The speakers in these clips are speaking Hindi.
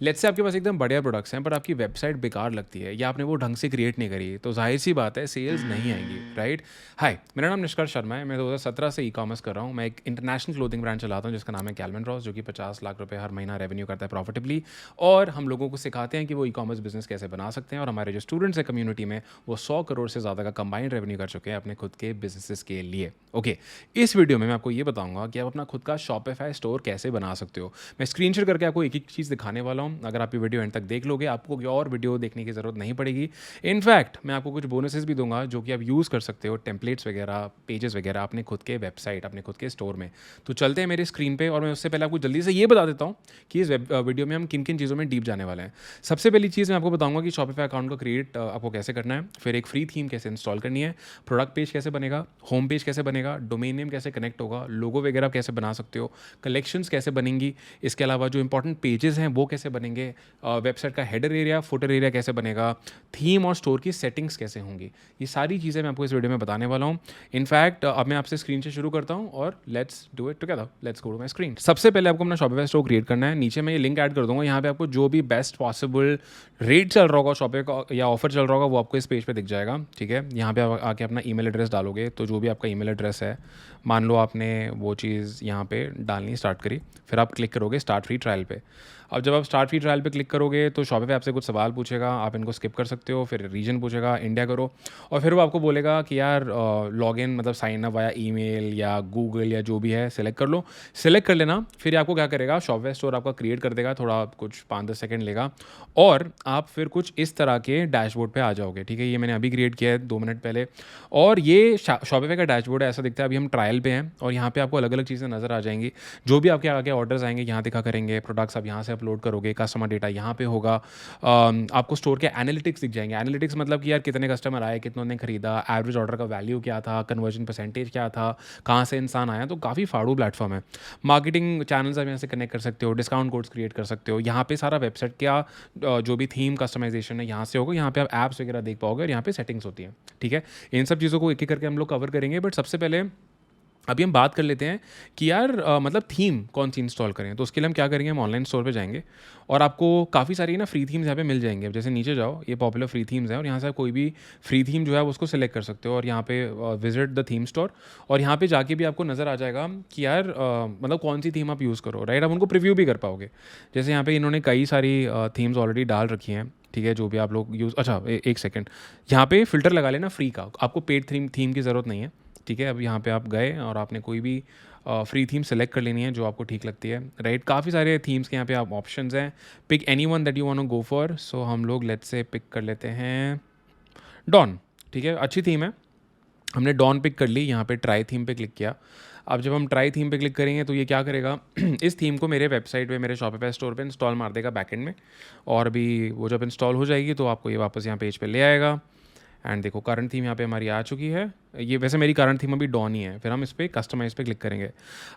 लेट्स से आपके पास एकदम बढ़िया प्रोडक्ट्स हैं पर आपकी वेबसाइट बेकार लगती है या आपने वो ढंग से क्रिएट नहीं करी, तो जाहिर सी बात है सेल्स नहीं आएंगी, राइट? हाय, मेरा नाम निष्कर्ष शर्मा है। मैं 2017 से ई कॉमर्स कर रहा हूँ। मैं एक इंटरनेशनल क्लोथिंग ब्रांड चलाता हूँ जिसका नाम है कैल्विन रॉस, जो कि 50 लाख रुपए हर महीना रेवेन्यू करता है प्रॉफिटेबली। और हम लोगों को सिखाते हैं कि वो ई कॉमर्स बिजनेस कैसे बना सकते हैं। और हमारे जो स्टूडेंट्स हैं कम्युनिटी में, वो 100 करोड़ से ज़्यादा का कंबाइंड रेवेन्यू कर चुके हैं अपने खुद के बिजनेसेस के लिए। ओके, इस वीडियो में मैं आपको ये बताऊंगा कि आप अपना खुद का शॉपिफाई स्टोर कैसे बना सकते हो। मैं स्क्रीन शेयर करके आपको एक एक चीज़ दिखाने वाला हूँ। अगर आप ये वीडियो एंड तक देख लोगे, आपको कोई और वीडियो देखने की ज़रूरत नहीं पड़ेगी। इनफैक्ट मैं आपको कुछ बोनसेस भी दूंगा जो कि आप यूज़ कर सकते हो, टेम्पलेट्स वगैरह, पेजेस वगैरह अपने खुद के वेबसाइट, अपने खुद के स्टोर में। तो चलते हैं मेरे स्क्रीन पे, और मैं उससे पहले आपको जल्दी से ये बता देता हूँ कि इस वीडियो में हम किन किन चीज़ों में डीप जाने वाले हैं। सबसे पहली चीज़ मैं आपको बताऊंगा कि शॉपिफाई अकाउंट को क्रिएट आपको कैसे करना है, फिर एक फ्री थीम कैसे इंस्टॉल करनी है, प्रोडक्ट पेज कैसे बनेगा, होम पेज कैसे बनेगा, डोमेन नेम कैसे कनेक्ट होगा, लोगो वगैरह आप कैसे बना सकते हो, कलेक्शंस कैसे बनेंगी, इसके अलावा जो इंपॉर्टेंट पेजेस हैं वो कैसे बनेंगे, वेबसाइट का हेडर एरिया, फुटर एरिया कैसे बनेगा, थीम और स्टोर की सेटिंग्स कैसे होंगी। ये सारी चीज़ें मैं आपको इस वीडियो में बताने वाला हूँ। इनफैक्ट अब मैं आपसे स्क्रीन से शुरू करता हूँ और let's do it together. Let's go to my screen. सबसे पहले आपको अपना शॉपिफाई स्टोर क्रिएट करना है। नीचे मैं ये लिंक ऐड कर दूंगा, यहाँ पे आपको जो भी बेस्ट पॉसिबल रेट चल रहा होगा शॉपिफाई या ऑफर चल रहा होगा वो आपको इस पेज पे दिख जाएगा। ठीक है, यहाँ पे आके अपना ईमेल एड्रेस डालोगे, तो जो भी आपका ईमेल एड्रेस है, मान लो आपने वो चीज़ यहाँ पे डालनी स्टार्ट करी, फिर आप क्लिक करोगे स्टार्ट फ्री ट्रायल पे। अब जब आप स्टार्ट फ्री ट्रायल पे क्लिक करोगे तो शॉपिफाई आपसे कुछ सवाल पूछेगा, आप इनको स्किप कर सकते हो। फिर रीजन पूछेगा, इंडिया करो, और फिर वो आपको बोलेगा कि यार लॉगिन मतलब साइन अप वाया ईमेल या गूगल या जो भी है सिलेक्ट कर लो। सिलेक्ट कर लेना, फिर आपको क्या करेगा, शॉपिफाई स्टोर आपका क्रिएट कर देगा, थोड़ा कुछ 5-10 सेकंड लेगा, और आप फिर कुछ इस तरह के डैशबोर्ड पे आ जाओगे। ठीक है, ये मैंने अभी क्रिएट किया है 2 मिनट पहले, और ये शॉपिफाई का डैशबोर्ड है, ऐसा दिखता है। अभी हम ट्रायल पे हैं और यहाँ पे आपको अलग अलग चीज़ें नज़र आ जाएंगी। जो भी आपके आगे ऑर्डर्स आएंगे यहाँ दिखा करेंगे, प्रोडक्ट्स आप यहाँ से अपलोड करोगे, कस्टमर डेटा यहाँ पे होगा। आपको स्टोर के एनालिटिक्स दिख जाएंगे। एनालिटिक्स मतलब कि यार कितने कस्टमर आए, कितनों ने खरीदा, एवरेज ऑर्डर का वैल्यू क्या था, कन्वर्जन परसेंटेज क्या था, कहाँ से इंसान आया। तो काफ़ी फाड़ू प्लेटफॉर्म है। मार्केटिंग चैनल्स आप यहाँ से कनेक्ट कर सकते हो, डिस्काउंट कोड्स क्रिएट कर सकते हो। यहाँ पे सारा वेबसाइट क्या जो भी थीम कस्टमाइजेशन है यहाँ से होगा। यहाँ पे आप ऐप्स वगैरह देख पाओगे और यहाँ पे सेटिंग्स होती हैं। ठीक है, इन सब चीज़ों को एक एक करके हम लोग कवर करेंगे, बट सबसे पहले अभी हम बात कर लेते हैं कि यार मतलब थीम कौन सी इंस्टॉल करें। तो उसके लिए हम क्या करेंगे, हम ऑनलाइन स्टोर पे जाएंगे और आपको काफ़ी सारी ना फ्री थीम्स यहाँ पे मिल जाएंगे। अब जैसे नीचे जाओ, ये पॉपुलर फ्री थीम्स हैं और यहाँ से आप कोई भी फ्री थीम जो है उसको सिलेक्ट कर सकते हो, और यहाँ पे विजिट द थीम स्टोर, और यहाँ पे जाके भी आपको नज़र आ जाएगा कि यार मतलब कौन सी थीम आप यूज़ करो, राइट? आप उनको प्रीव्यू भी कर पाओगे। जैसे यहाँ पे इन्होंने कई सारी थीम्स ऑलरेडी डाल रखी हैं। ठीक है, जो भी आप लोग यूज़, अच्छा एक सेकेंड, यहाँ पे फ़िल्टर लगा लेना फ्री का, आपको पेड थीम की ज़रूरत नहीं है। ठीक है, अब यहाँ पे आप गए और आपने कोई भी फ्री थीम सेलेक्ट कर लेनी है जो आपको ठीक लगती है, राइट? काफ़ी सारे थीम्स के यहाँ पे आप ऑप्शंस हैं। Pick any one that you want to go for. So हम लोग लेट्स से पिक कर लेते हैं डॉन। ठीक है, अच्छी थीम है, हमने डॉन पिक कर ली। यहाँ पे ट्राई थीम पे क्लिक किया। अब जब हम ट्राई थीम पे क्लिक करेंगे तो ये क्या करेगा इस थीम को मेरे वेबसाइट पे, मेरे शॉपिफाई स्टोर पे इंस्टॉल मार देगा बैकएंड में, और अभी वो जब इंस्टॉल हो जाएगी तो आपको ये वापस यहाँ पेज पे ले आएगा। एंड देखो करंट थीम यहाँ पे हमारी आ चुकी है। ये वैसे मेरी करंट थीम अभी डॉन ही है। फिर हम इस पर कस्टमाइज़ पे क्लिक करेंगे।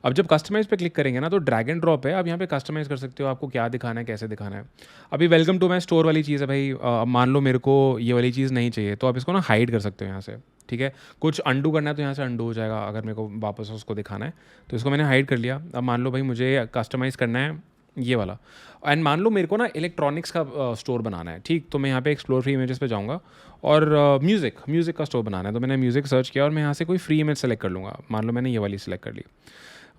अब जब कस्टमाइज़ पे क्लिक करेंगे ना तो ड्रैग एंड ड्रॉप है, आप यहाँ पे कस्टमाइज़ कर सकते हो, आपको क्या दिखाना है, कैसे दिखाना है। अभी वेलकम टू माई स्टोर वाली चीज़ है भाई, अब मान लो मेरे को ये वाली चीज़ नहीं चाहिए तो आप इसको ना हाइड कर सकते हो यहाँ से। ठीक है, कुछ अंडू करना है तो यहाँ से अंडू हो जाएगा, अगर मेरे को वापस उसको दिखाना है तो इसको मैंने हाइड कर लिया। अब मान लो भाई मुझे कस्टमाइज़ करना है ये वाला, एंड मान लो मेरे को ना इलेक्ट्रॉनिक्स का स्टोर बनाना है। ठीक, तो मैं यहाँ पे एक्सप्लोर फ्री इमेजेस पे जाऊँगा और म्यूज़िक का स्टोर बनाना है, तो मैंने म्यूज़िक सर्च किया और मैं यहाँ से कोई फ्री इमेज सेलेक्ट कर लूँगा। मान लो मैंने ये वाली सेलेक्ट कर ली।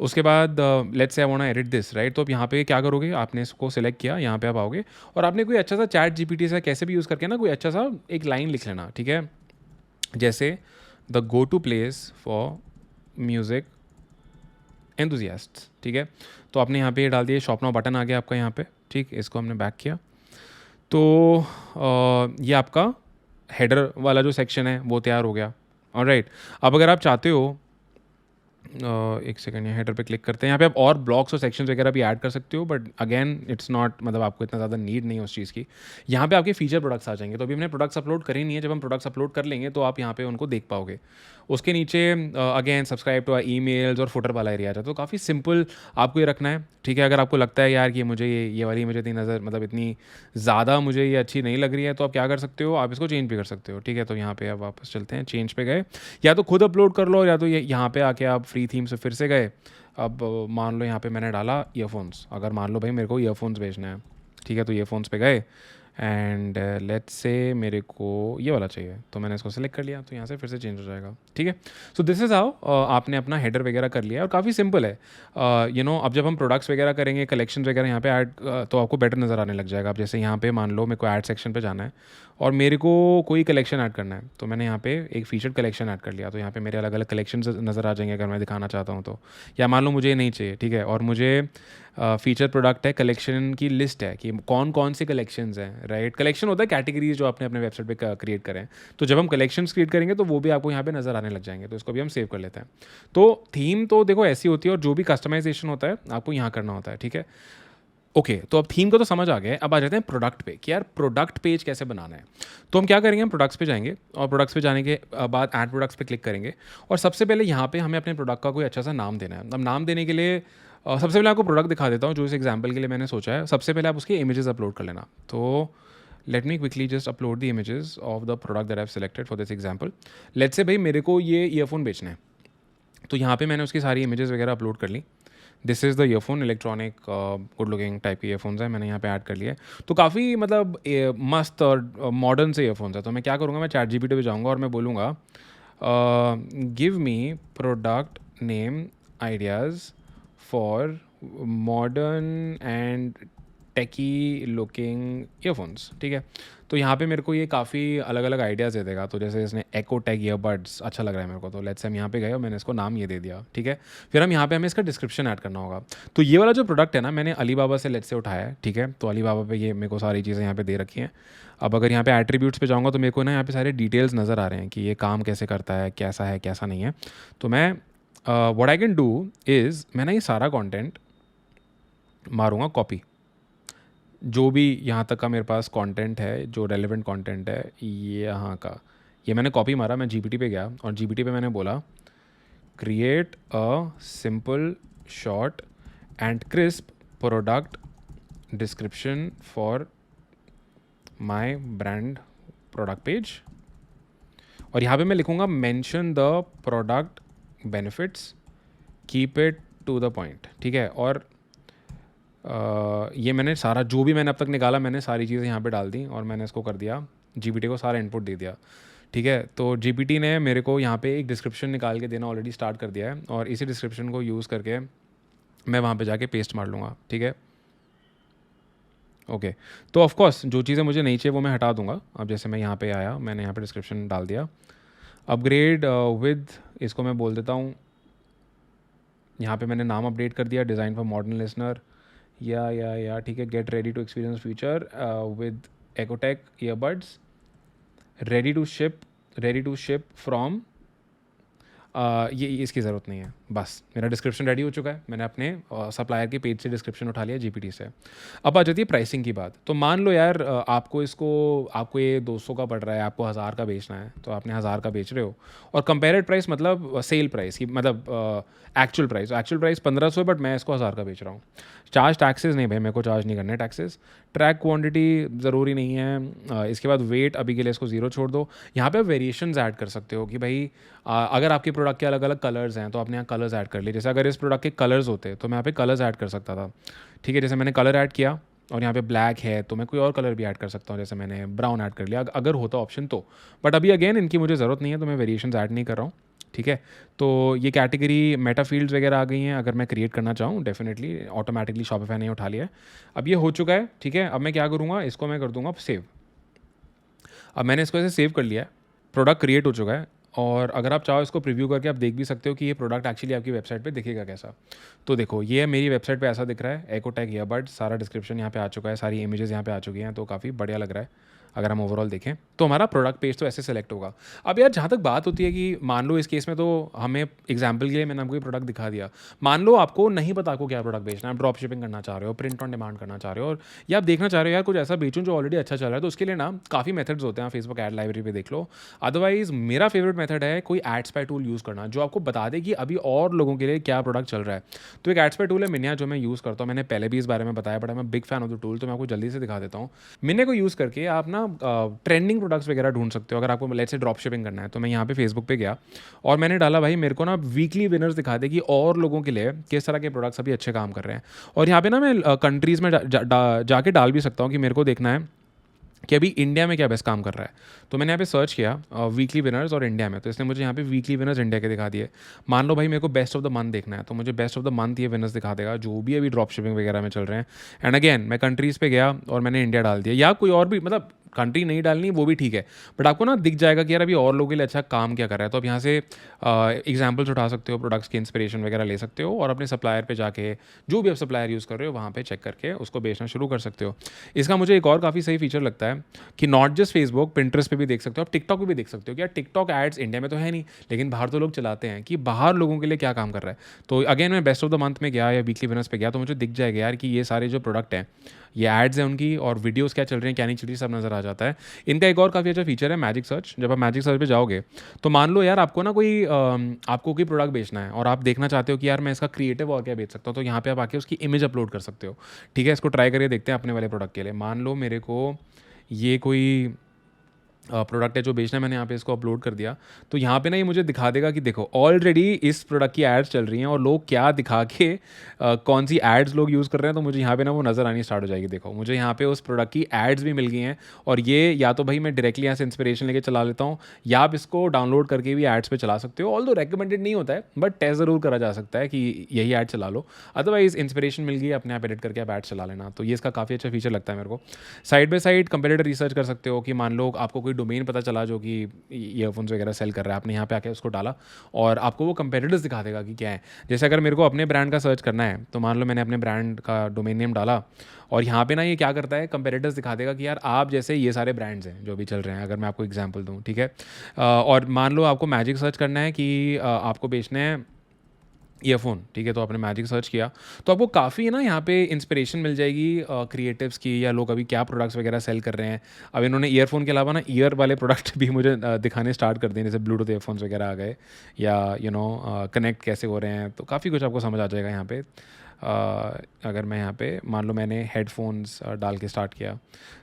उसके बाद let's say I want to edit this, right? तो अब यहाँ पे क्या करोगे, आपने इसको सेलेक्ट किया, यहाँ पे आप आओगे और आपने कोई अच्छा सा चैट जीपीटी से कैसे भी यूज़ करके ना कोई अच्छा सा एक लाइन लिख लेना। ठीक है, जैसे the go to place for music enthusiasts. ठीक है, तो आपने यहाँ पे ये डाल दिया, शॉप नाउ बटन आ गया आपका यहाँ पे। ठीक, इसको हमने बैक किया तो ये आपका हेडर वाला जो सेक्शन है वो तैयार हो गया। ऑलराइट, अब अगर आप चाहते हो एक सेकंड, यहाँ हेडर पे क्लिक करते हैं, यहाँ पे आप और ब्लॉक्स और सेक्शंस वगैरह भी ऐड कर सकते हो, बट अगेन इट्स नॉट, मतलब आपको इतना ज़्यादा नीड नहीं है उस चीज़ की। यहाँ पे आपके फीचर प्रोडक्ट्स आ जाएंगे। तो अभी हमने प्रोडक्ट्स अपलोड करी नहीं है, जब हम प्रोडक्ट्स अपलोड कर लेंगे तो आप यहाँ पे उनको देख पाओगे। उसके नीचे अगेन सब्सक्राइब टू ईमेल्स और फुटर वाला एरिया आ जाता है। तो काफ़ी सिंपल आपको ये रखना है। ठीक है, अगर आपको लगता है यार कि मुझे ये वाली मुझे इतनी नज़र, मतलब इतनी ज़्यादा मुझे ये अच्छी नहीं लग रही है, तो आप क्या कर सकते हो, आप इसको चेंज भी कर सकते हो। ठीक है, तो यहाँ पे आप वापस चलते हैं, चेंज पे गए, या तो खुद अपलोड कर लो या तो यहाँ पे आके आप फ्री थीम से फिर से गए। अब मान लो यहाँ पे मैंने डाला ईयरफोन्स, अगर मान लो भाई मेरे को ईयरफोन्स बेचना है, ठीक है, तो ईयरफोन्स पे गए एंड लेट्स से मेरे को ये वाला चाहिए, तो मैंने इसको सेलेक्ट कर लिया, तो यहाँ से फिर से चेंज हो जाएगा। ठीक है, सो दिस इज़ हाउ आपने अपना हेडर वगैरह कर लिया और काफ़ी सिंपल है। अब जब हम प्रोडक्ट्स वगैरह करेंगे, कलेक्शंस वगैरह यहाँ पे ऐड, तो आपको बेटर नज़र आने लग जाएगा। अब जैसे यहाँ पे मान लो मेरे को ऐड सेक्शन पे जाना है और मेरे को कोई कलेक्शन ऐड करना है, तो मैंने यहाँ पे एक फीचर्ड कलेक्शन ऐड कर लिया, तो यहाँ पे मेरे अलग अलग कलेक्शन नज़र आ जाएंगे अगर मैं दिखाना चाहता हूँ तो। या मान लो मुझे ये नहीं चाहिए, ठीक है, और मुझे फीचर प्रोडक्ट है, कलेक्शन की लिस्ट है कि कौन कौन से कलेक्शंस हैं, राइट। कलेक्शन होता है कैटेगरीज जो आपने अपने वेबसाइट पे क्रिएट करें, तो जब हम कलेक्शंस क्रिएट करेंगे तो वो भी आपको यहाँ पे नज़र आने लग जाएंगे, तो इसको भी हम सेव कर लेते हैं। तो थीम तो देखो ऐसी होती है और जो भी कस्टमाइजेशन होता है आपको यहाँ करना होता है, ठीक है। ओके, तो अब थीम को तो समझ आ गया है, अब आ जाते हैं प्रोडक्ट पे कि यार प्रोडक्ट पेज कैसे बनाना है। तो हम क्या करेंगे, हम प्रोडक्ट्स पे जाएंगे और प्रोडक्ट्स पे जाने के बाद ऐड प्रोडक्ट्स पे क्लिक करेंगे और सबसे पहले यहाँ पे हमें अपने प्रोडक्ट का कोई अच्छा सा नाम देना है। अब नाम देने के लिए सबसे पहले आपको प्रोडक्ट दिखा देता हूँ जो इस एग्जाम्पल के लिए मैंने सोचा है। सबसे पहले आप उसकी इमेजेस अपलोड कर लेना। तो let me quickly just upload the images of the product that I have selected for this example. Let's say भाई मेरे को ये ईयरफोन बेचना है, तो यहाँ पे मैंने उसकी सारी इमेजेस वगैरह अपलोड कर ली। This is the earphone, electronic good looking type के ईयरफोन्स है, मैंने यहाँ पे ऐड कर लिया है। तो काफ़ी मतलब मस्त और मॉडर्न से ईयरफोन्स है। तो मैं क्या करूँगा, मैं चैट जीपीटी पे जाऊँगा और मैं बोलूँगा give me product name ideas for modern and techy looking earphones, ठीक है। तो यहाँ पे मेरे को ये काफ़ी अलग अलग आइडियाज़ दे देगा। तो जैसे इसने एको टेक ईयरबड्स अच्छा लग रहा है मेरे को, तो लेट्स से हम यहाँ पे गए और मैंने इसको नाम ये दे दिया, ठीक है। फिर हम यहाँ पे हमें इसका डिस्क्रिप्शन ऐड करना होगा। तो ये वाला जो प्रोडक्ट है ना, मैंने अलीबाबा से लेट्स से उठाया है, ठीक है। तो अलीबाबा पे ये मेरे को सारी चीज़ें यहाँ पे दे रखी हैं। अब अगर यहाँ पे एट्रीब्यूट्स पे जाऊँगा तो मेरे को ना यहाँ पे सारे डिटेल्स नज़र आ रहे हैं कि ये काम कैसे करता है कैसा नहीं है। तो मैं what I can do is मैं ना ये सारा कॉन्टेंट मारूँगा कॉपी। जो भी यहाँ तक का मेरे पास कंटेंट है, जो रेलेवेंट कंटेंट है ये यहाँ का, ये मैंने कॉपी मारा। मैं जीपीटी पे गया और जीपीटी पे मैंने बोला create a simple short and crisp product description for my brand product page. और यहाँ पे मैं लिखूँगा mention the product benefits, keep it to the point, ठीक है। और ये मैंने सारा जो भी मैंने अब तक निकाला, मैंने सारी चीज़ें यहाँ पे डाल दी और मैंने इसको कर दिया, जीपीटी को सारा इनपुट दे दिया, ठीक है। तो जीपीटी ने मेरे को यहाँ पे एक डिस्क्रिप्शन निकाल के देना ऑलरेडी स्टार्ट कर दिया है और इसी डिस्क्रिप्शन को यूज़ करके मैं वहाँ पे जाके पेस्ट मार लूँगा, ठीक है। ओके, तो ऑफकोर्स जो चीज़ें मुझे नहीं चाहिए वो मैं हटा दूँगा। अब जैसे मैं यहाँ पे आया, मैंने यहाँ पे डिस्क्रिप्शन डाल दिया। अपग्रेड विद इसको मैं बोल देता हूँ, यहाँ पे मैंने नाम अपडेट कर दिया, डिज़ाइन फॉर मॉडर्न लिसनर, या ठीक है। Get ready to experience future with Ecotech earbuds, ready to ship from, ये इसकी ज़रूरत नहीं है। बस मेरा डिस्क्रिप्शन रेडी हो चुका है, मैंने अपने सप्लायर के पेज से डिस्क्रिप्शन उठा लिया जीपीटी से। अब आ जाती है प्राइसिंग की बात। तो मान लो यार आपको ये 200 का पड़ रहा है, आपको 1000 का बेचना है, तो आपने 1000 का बेच रहे हो और कंपेरेड प्राइस मतलब सेल प्राइस की मतलब एक्चुअल प्राइस 1500 है, बट मैं इसको 1000 का बेच रहा हूँ। चार्ज टैक्सेस नहीं भाई, मेरे को चार्ज नहीं करने टैक्सेस। ट्रैक क्वांटिटी ज़रूरी नहीं है। इसके बाद वेट अभी के लिए इसको 0 छोड़ दो। यहाँ पे वेरिएशंस ऐड कर सकते हो कि भाई अगर आपके प्रोडक्ट के अलग अलग कलर्स हैं तो आपने यहाँ कलर्स ऐड कर लिए। जैसे अगर इस प्रोडक्ट के कलर्स होते तो मैं यहाँ पे कलर्स ऐड कर सकता था, ठीक है। जैसे मैंने कलर ऐड किया और यहाँ पे ब्लैक है तो मैं कोई और कलर भी ऐड कर सकता हूँ, जैसे मैंने ब्राउन ऐड कर लिया अगर होता ऑप्शन तो। बट अभी अगेन इनकी मुझे ज़रूरत नहीं है तो मैं वेरिएशंस ऐड नहीं कर रहा हूँ, ठीक है। तो ये कैटेगरी मेटा फील्ड्स वगैरह आ गई हैं। अगर मैं क्रिएट करना चाहूँ डेफिनेटली ऑटोमेटिकली शॉपिफाई ने उठा लिया है। अब ये हो चुका है, ठीक है। अब मैं क्या करूँगा, इसको मैं कर दूँगा सेव। अब मैंने इसको ऐसे सेव कर लिया है, प्रोडक्ट क्रिएट हो चुका है। और अगर आप चाहो इसको प्रीव्यू करके आप देख भी सकते हो कि ये प्रोडक्ट एक्चुअली आपकी वेबसाइट पे दिखेगा कैसा। तो देखो ये मेरी वेबसाइट पे ऐसा दिख रहा है, एकोटेक ईयरबड्स, सारा डिस्क्रिप्शन यहाँ पे आ चुका है, सारी इमेजेस यहाँ पे आ चुकी हैं, तो काफ़ी बढ़िया लग रहा है। अगर हम ओवरऑल देखें तो हमारा प्रोडक्ट पेज तो ऐसे सेलेक्ट होगा। अब यार जहाँ तक बात होती है कि मान लो इस केस में तो हमें एग्जाम्पल के लिए मैंने आपको ये प्रोडक्ट दिखा दिया, मान लो आपको नहीं पता आपको क्या प्रोडक्ट बेचना है, आप ड्रॉप शिपिंग करना चाह रहे हो, प्रिंट ऑन डिमांड करना चाह रहे हो, और या आप देखना चाह रहे हो यार कुछ ऐसा बेचूं जो ऑलरेडी अच्छा चल रहा है, तो उसके लिए ना काफ़ी मेथड्स होते हैं। फेसबुक एड लाइब्रेरी पे देख लो। अदरवाइज मेरा फेवरेट मेथड है कोई एडस्पाई टूल यूज़ करना जो आपको बता दे कि अभी और लोगों के लिए क्या प्रोडक्ट चल रहा है। तो एक एडस्पाई टूल है मिनिया जो मैं यूज़ करता हूँ, मैंने पहले भी इस बारे में बताया, बट मैं big fan of the tool, तो मैं आपको जल्दी से दिखा देता हूँ। मिनिया को यूज़ करके आप ना ना ट्रेंडिंग प्रोडक्ट्स वगैरह ढूंढ सकते हो। अगर आपको लेट्स से ड्रॉप शिपिंग करना है तो मैं यहाँ पे फेसबुक पे गया और मैंने डाला भाई मेरे को ना वीकली विनर्स दिखा दे कि और लोगों के लिए किस तरह के प्रोडक्ट्स अभी अच्छे काम कर रहे हैं। और यहाँ पे ना मैं कंट्रीज़ में जाके डाल भी सकता हूँ कि मेरे को देखना है कि अभी इंडिया में क्या बेस्ट काम कर रहा है। तो मैंने यहाँ पे सर्च किया वीकली विनर्स और इंडिया में, तो इसने मुझे यहाँ पे वीकली विनर्स इंडिया के दिखा दिए। मान लो भाई मेरे को बेस्ट ऑफ द मंथ देखना है तो मुझे बेस्ट ऑफ द मंथ ये विनर्स दिखा देगा जो भी अभी ड्रॉप शिपिंग वगैरह में चल रहे हैं। एंड अगेन मैं कंट्रीज़ पे गया और मैंने इंडिया डाल दिया, या कोई और भी मतलब कंट्री नहीं डालनी वो भी ठीक है, बट आपको ना दिख जाएगा कि यार अभी और लोगों के लिए अच्छा काम क्या कर रहा है। तो आप यहाँ से एग्जाम्पल्स उठा सकते हो, प्रोडक्ट्स की इंस्पिरेशन वगैरह ले सकते हो और अपने सप्लायर पे जाके जो भी आप सप्लायर यूज़ कर रहे हो वहाँ पे चेक करके उसको बेचना शुरू कर सकते हो। इसका मुझे एक और काफ़ी सही फीचर लगता है कि नॉट जस्ट फेसबुक, पिंटरेस्ट पे भी देख सकते हो, आप टिकटॉक पे भी देख सकते हो कि यार टिकटॉक एड्स इंडिया में तो है नहीं लेकिन बाहर तो लोग चलाते हैं, कि बाहर लोगों के लिए क्या काम कर रहा है। तो अगेन मैं बेस्ट ऑफ द मंथ में गया या वीकली विनर्स पे गया तो मुझे दिख जाएगा यार कि ये सारे जो प्रोडक्ट हैं, ये एड्स हैं उनकी और वीडियोस क्या चल रही हैं क्या नहीं चल रही सब नज़र आ जाता है। इनका एक और काफ़ी अच्छा फीचर है मैजिक सर्च। जब आप मैजिक सर्च पे जाओगे तो मान लो यार आपको ना कोई आपको कोई प्रोडक्ट बेचना है और आप देखना चाहते हो कि यार मैं इसका क्रिएटिव और क्या बेच सकता हूँ, तो यहाँ पे आप आके उसकी इमेज अपलोड कर सकते हो। ठीक है, इसको ट्राई करके देखते हैं अपने वाले प्रोडक्ट के लिए। मान लो मेरे को ये कोई प्रोडक्ट है जो बेचना है, मैंने यहाँ पे इसको अपलोड कर दिया तो यहाँ पे ना ये मुझे दिखा देगा कि देखो ऑलरेडी इस प्रोडक्ट की एड्स चल रही हैं और लोग क्या दिखा के कौन सी एड्स लोग यूज़ कर रहे हैं। तो मुझे यहाँ पे ना वो नज़र आनी स्टार्ट हो जाएगी। देखो मुझे यहाँ पे उस प्रोडक्ट की एड्स भी मिल गई हैं और ये या तो भाई मैं डायरेक्टली यहाँ से इंस्पिरेशन लेके चला लेता हूँ या आप इसको डाउनलोड करके भी एड्स पे चला सकते हो। ऑल्दो रेकमेंडेड नहीं होता है बट टेस्ट ज़रूर करा जा सकता है कि यही ऐड चला लो, अदरवाइज इंस्पिरेशन मिल गई अपने आप एडिट करके आप ऐड चला लेना। तो ये इसका काफ़ी अच्छा फीचर लगता है मेरे को। Side by side competitor research कर सकते हो कि मान लो आपको कोई डोमेन पता चला जो कि ईयरफोन्स वगैरह सेल कर रहा है, आपने यहाँ पे आके उसको डाला और आपको वो कंपेटिटर्स दिखा देगा कि क्या है। जैसे अगर मेरे को अपने ब्रांड का सर्च करना है तो मान लो मैंने अपने ब्रांड का डोमेन नेम डाला और यहाँ पे ना ये क्या करता है कंपेटिटर्स दिखा देगा कि यार आप जैसे ये सारे ब्रांड्स हैं जो भी चल रहे हैं। अगर मैं आपको एग्जांपल दूँ, ठीक है, और मान लो आपको मैजिक सर्च करना है कि आपको बेचने हैं ईयरफोन, ठीक है, तो आपने मैजिक सर्च किया तो आपको काफ़ी ना यहाँ पे इंस्पिरेशन मिल जाएगी क्रिएटिव्स की या लोग अभी क्या प्रोडक्ट्स वगैरह सेल कर रहे हैं। अब इन्होंने ईयरफोन के अलावा ना ईयर वाले प्रोडक्ट भी मुझे दिखाने स्टार्ट कर दिए, जैसे ब्लूटूथ ईयरफोन्स वगैरह आ गए या कनेक्ट कैसे हो रहे हैं। तो काफ़ी कुछ आपको समझ आ जाएगा यहाँ पे। अगर मैं यहाँ पे मान लो मैंने हेडफोन्स डाल के स्टार्ट किया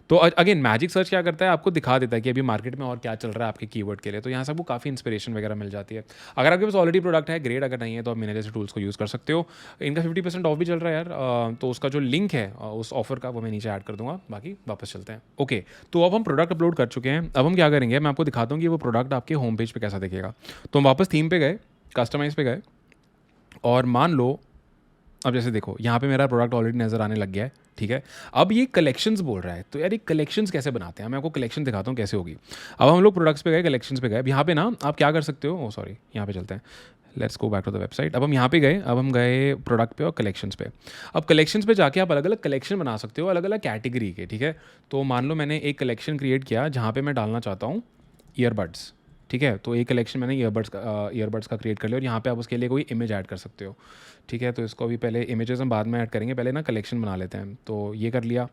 तो अगेन मैजिक सर्च क्या करता है आपको दिखा देता है कि अभी मार्केट में और क्या चल रहा है आपके कीवर्ड के लिए। तो यहाँ से आपको काफ़ी इंस्पिरेशन वगैरह मिल जाती है। अगर आपके पास ऑलरेडी प्रोडक्ट है ग्रेट, अगर नहीं है तो आप मेरे जैसे टूल्स को यूज़ कर सकते हो। इनका 50% ऑफ भी चल रहा है यार, तो उसका जो लिंक है उस ऑफर का वो मैं नीचे ऐड कर दूंगा। बाकी वापस चलते हैं। ओके, तो अब हम प्रोडक्ट अपलोड कर चुके हैं। अब हम क्या करेंगे, मैं आपको दिखाता हूँ कि वो प्रोडक्ट आपके होम पेज पर कैसा दिखेगा। तो हम वापस थीम पे गए, कस्टमाइज पे गए और मान लो अब जैसे देखो यहाँ पे मेरा प्रोडक्ट ऑलरेडी नज़र आने लग गया है। ठीक है, अब ये कलेक्शंस बोल रहा है तो यार ये कलेक्शंस कैसे बनाते हैं, मैं आपको कलेक्शन दिखाता हूँ कैसे होगी। अब हम लोग प्रोडक्ट्स पे गए, कलेक्शंस पे गए। अब यहाँ पे ना आप क्या कर सकते हो, ओ सॉरी यहाँ पे चलते हैं, let's go back to the website. अब हम यहाँ पे गए, अब हम गए प्रोडक्ट पे और कलेक्शंस पे। अब कलेक्शंस पे जाके आप अलग अलग कलेक्शन बना सकते हो अलग अलग कैटेगरी के। ठीक है, तो मान लो मैंने एक कलेक्शन क्रिएट किया जहाँ पे मैं डालना चाहता हूँ ईयरबड्स। ठीक है, तो एक कलेक्शन मैंने ईयरबड्स का क्रिएट कर लिया और यहाँ पे आप उसके लिए कोई इमेज ऐड कर सकते हो। ठीक है, तो इसको अभी पहले इमेजेस हम बाद में ऐड करेंगे, पहले ना कलेक्शन बना लेते हैं। तो ये कर लिया।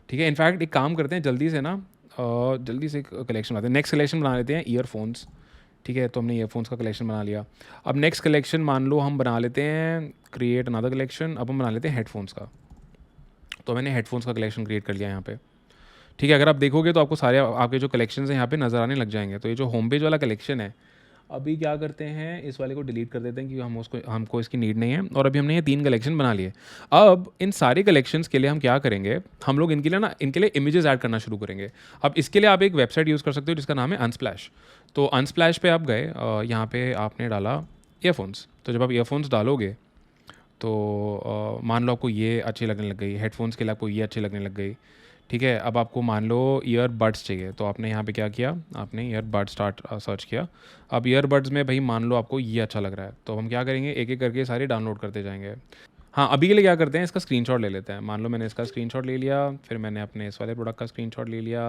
ठीक है, इनफैक्ट एक काम करते हैं जल्दी से ना, जल्दी से कलेक्शन बनाते हैं। नेक्स्ट कलेक्शन बना लेते हैं ईयरफोन्स। ठीक है, तो हमने ईयरफोन्स का कलेक्शन बना लिया। अब नेक्स्ट कलेक्शन मान लो हम बना लेते हैं क्रिएट अनदर कलेक्शन। अब हम बना लेते हैं हेडफोन्स का। तो मैंने हेडफोन्स का कलेक्शन क्रिएट कर लिया यहाँ पे। ठीक है, अगर आप देखोगे तो आपको सारे आपके जो कलेक्शंस हैं यहाँ पे नज़र आने लग जाएंगे। तो ये जो होम पेज वाला कलेक्शन है, अभी क्या करते हैं इस वाले को डिलीट कर देते हैं क्योंकि हमको इसकी नीड नहीं है। और अभी हमने ये 3 कलेक्शन बना लिए। अब इन सारे कलेक्शंस के लिए हम क्या करेंगे, हम लोग इनके लिए इमेजेस ऐड करना शुरू करेंगे। अब इसके लिए आप एक वेबसाइट यूज़ कर सकते हो जिसका नाम है अनस्प्लैश। तो अनस्प्लैश पे आप गए, यहाँ पे आपने डाला ईयरफोन्स। तो जब आप ईयरफोन्स डालोगे तो मान लो आपको ये अच्छी लगने लग गई, हेडफोन्स के लिए आपको ये अच्छी लगने लग गई। ठीक है, अब आपको मान लो ईयरबड्स चाहिए तो आपने यहाँ पे क्या किया, आपने ईयरबड्स सर्च किया। अब ईयरबड्स में भाई मान लो आपको ये अच्छा लग रहा है तो हम क्या करेंगे, एक एक करके सारे डाउनलोड करते जाएंगे। हाँ, अभी के लिए क्या करते हैं, इसका स्क्रीनशॉट ले लेते हैं। मान लो मैंने इसका स्क्रीनशॉट ले लिया, फिर मैंने अपने इस वाले प्रोडक्ट का स्क्रीनशॉट ले लिया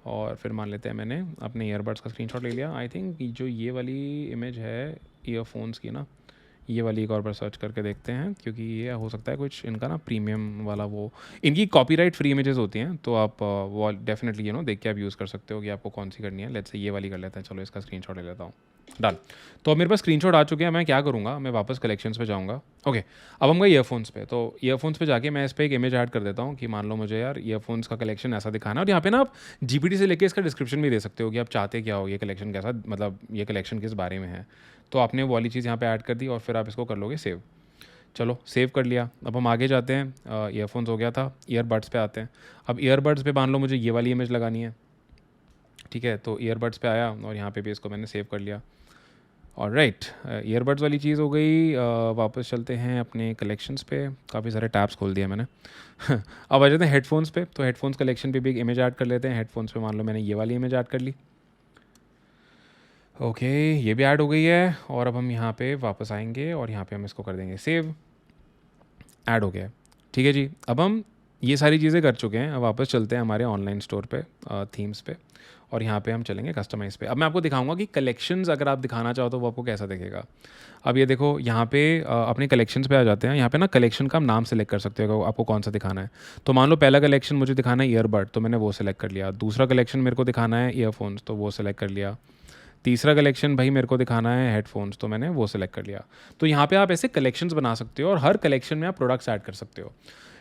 और फिर मान लेते हैं मैंने अपने ईयरबड्स का स्क्रीनशॉट ले लिया। आई थिंक जो ये वाली इमेज है ईयरफोन्स की ना, ये वाली एक और बार सर्च करके देखते हैं, क्योंकि ये हो सकता है कुछ इनका ना प्रीमियम वाला, वो इनकी कॉपीराइट फ्री इमेजेस होती हैं, तो आप वो डेफिनेटली देख के आप यूज़ कर सकते हो कि आपको कौन सी करनी है। लेट्स से ये वाली कर लेते हैं, चलो इसका स्क्रीनशॉट ले लेता हूँ। डन। तो अब मेरे पास स्क्रीनशॉट आ चुके हैं। मैं क्या करूँगा, मैं वापस कलेक्शंस पे जाऊँगा। ओके, अब हम गए ईयरफोन्स पे। तो ईयरफोन्स पे जाके मैं इस पर एक इमेज ऐड कर देता हूँ कि मान लो मुझे यार ईयरफोन्स का कलेक्शन ऐसा दिखाना है, और यहाँ पे ना आप जीपीटी से लेके इसका डिस्क्रिप्शन भी दे सकते हो कि आप चाहते क्या हो, ये कलेक्शन कैसा, मतलब ये कलेक्शन किस बारे में है। तो आपने वो वाली चीज़ यहाँ पे ऐड कर दी और फिर आप इसको कर लोगे सेव। चलो सेव कर लिया। अब हम आगे जाते हैं। ईयरफोन्स हो गया था, ईयरबड्स पे आते हैं। अब ईयरबड्स पे मान लो मुझे ये वाली इमेज लगानी है, ठीक है। तो ईयरबड्स पे आया और यहाँ पे भी इसको मैंने सेव कर लिया। और राइट, ईयरबड्स वाली चीज़ हो गई। वापस चलते हैं अपने कलेक्शंस पे। काफ़ी सारे टैब्स खोल दिए मैंने। अब आ जाते हैं हेडफोन्स पे। तो हेडफोन्स कलेक्शन पे भी एक इमेज ऐड कर लेते हैं। हेडफोन्स पे मान लो मैंने ये वाली इमेज ऐड कर ली। ओके, ये भी ऐड हो गई है। और अब हम यहाँ पे वापस आएंगे और यहाँ पे हम इसको कर देंगे सेव। ऐड हो गया है, ठीक है जी। अब हम ये सारी चीज़ें कर चुके हैं। अब वापस चलते हैं हमारे ऑनलाइन स्टोर पे, थीम्स पे, और यहाँ पे हम चलेंगे कस्टमाइज़ पे। अब मैं आपको दिखाऊंगा कि कलेक्शंस अगर आप दिखाना चाहो तो वो आपको कैसा दिखेगा। अब ये देखो, यहाँ पे अपने कलेक्शंस पे आ जाते हैं। यहाँ पे ना कलेक्शन का हम नाम सेलेक्ट कर सकते हो, आपको कौन सा दिखाना है। तो मान लो पहला कलेक्शन मुझे दिखाना है ईयरबड, तो मैंने वो सेलेक्ट कर लिया। दूसरा कलेक्शन मेरे को दिखाना है ईयरफोन्स, तो वो सेलेक्ट कर लिया। तीसरा कलेक्शन भाई मेरे को दिखाना है हेडफोन्स, तो मैंने वो सेलेक्ट कर लिया। तो यहाँ पे आप ऐसे कलेक्शंस बना सकते हो और हर कलेक्शन में आप प्रोडक्ट्स ऐड कर सकते हो,